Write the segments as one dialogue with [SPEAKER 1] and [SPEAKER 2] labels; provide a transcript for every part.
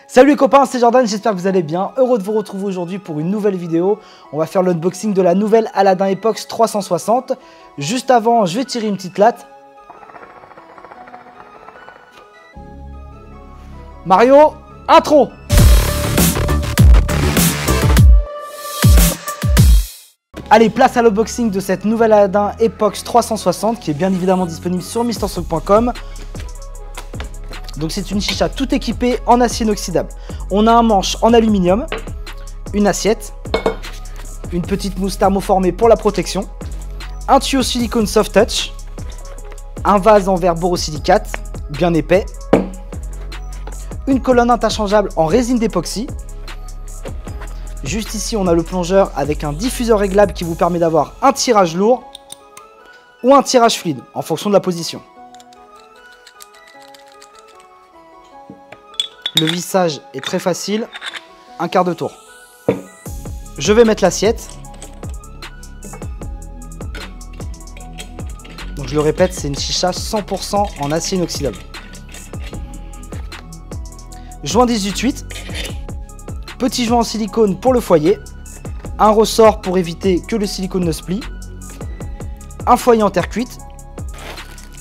[SPEAKER 1] Salut les copains, c'est Jordan, j'espère que vous allez bien. Heureux de vous retrouver aujourd'hui pour une nouvelle vidéo. On va faire l'unboxing de la nouvelle Aladdin Epox 360. Juste avant, je vais tirer une petite latte. Mario, intro! Allez, place à l'unboxing de cette nouvelle Aladdin Epox 360 qui est bien évidemment disponible sur MrSock.com. Donc c'est une chicha tout équipée en acier inoxydable. On a un manche en aluminium, une assiette, une petite mousse thermoformée pour la protection, un tuyau silicone soft touch, un vase en verre borosilicate bien épais, une colonne interchangeable en résine d'époxy. Juste ici on a le plongeur avec un diffuseur réglable qui vous permet d'avoir un tirage lourd ou un tirage fluide en fonction de la position. Le vissage est très facile, un quart de tour. Je vais mettre l'assiette. Donc je le répète, c'est une chicha 100% en acier inoxydable. Joint 18/8, petit joint en silicone pour le foyer, un ressort pour éviter que le silicone ne se plie, un foyer en terre cuite,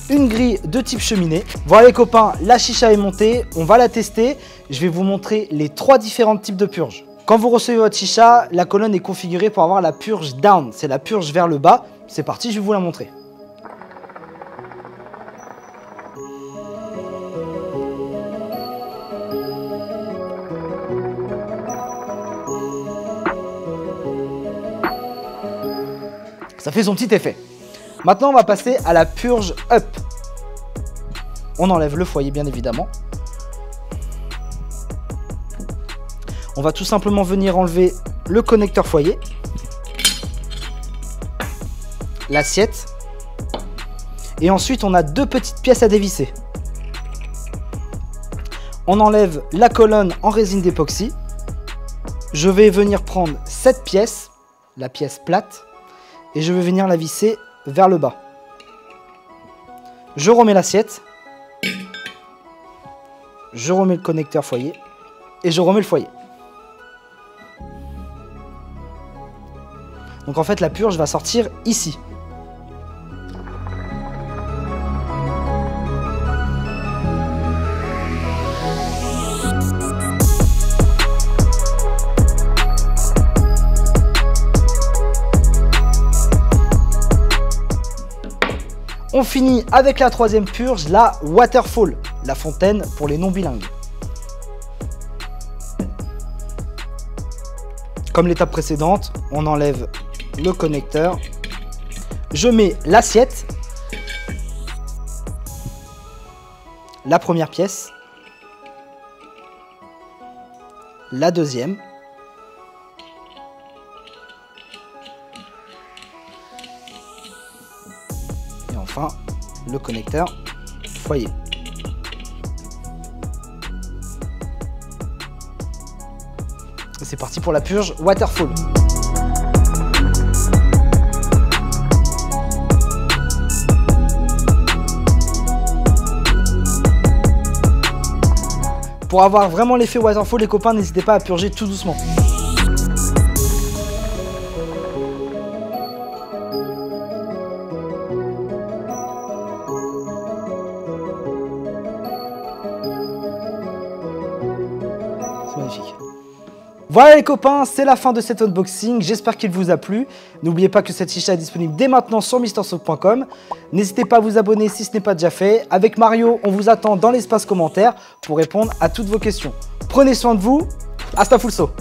[SPEAKER 1] une grille de type cheminée. Voilà les copains, la chicha est montée, on va la tester. Je vais vous montrer les 3 différents types de purge. Quand vous recevez votre chicha, la colonne est configurée pour avoir la purge down, c'est la purge vers le bas. C'est parti, je vais vous la montrer. Ça fait son petit effet. Maintenant, on va passer à la purge up. On enlève le foyer, bien évidemment. On va tout simplement venir enlever le connecteur foyer, l'assiette, et ensuite on a 2 petites pièces à dévisser. On enlève la colonne en résine d'époxy. Je vais venir prendre cette pièce, la pièce plate, et je vais venir la visser vers le bas. Je remets l'assiette, je remets le connecteur foyer et je remets le foyer. Donc en fait la purge va sortir ici. On finit avec la 3e purge, la waterfall, la fontaine pour les non bilingues. Comme l'étape précédente, on enlève le connecteur. Je mets l'assiette, la première pièce, la deuxième, et enfin le connecteur foyer. C'est parti pour la purge waterfall. Pour avoir vraiment l'effet waterfall, les copains, n'hésitez pas à purger tout doucement. C'est magnifique. Voilà les copains, c'est la fin de cet unboxing, j'espère qu'il vous a plu. N'oubliez pas que cette chicha est disponible dès maintenant sur MrSock.com. N'hésitez pas à vous abonner si ce n'est pas déjà fait. Avec Mario, on vous attend dans l'espace commentaire pour répondre à toutes vos questions. Prenez soin de vous, hasta fulso.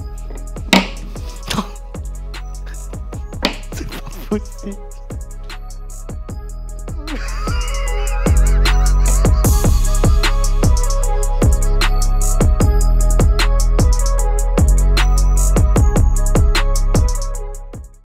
[SPEAKER 1] C'est pas possible.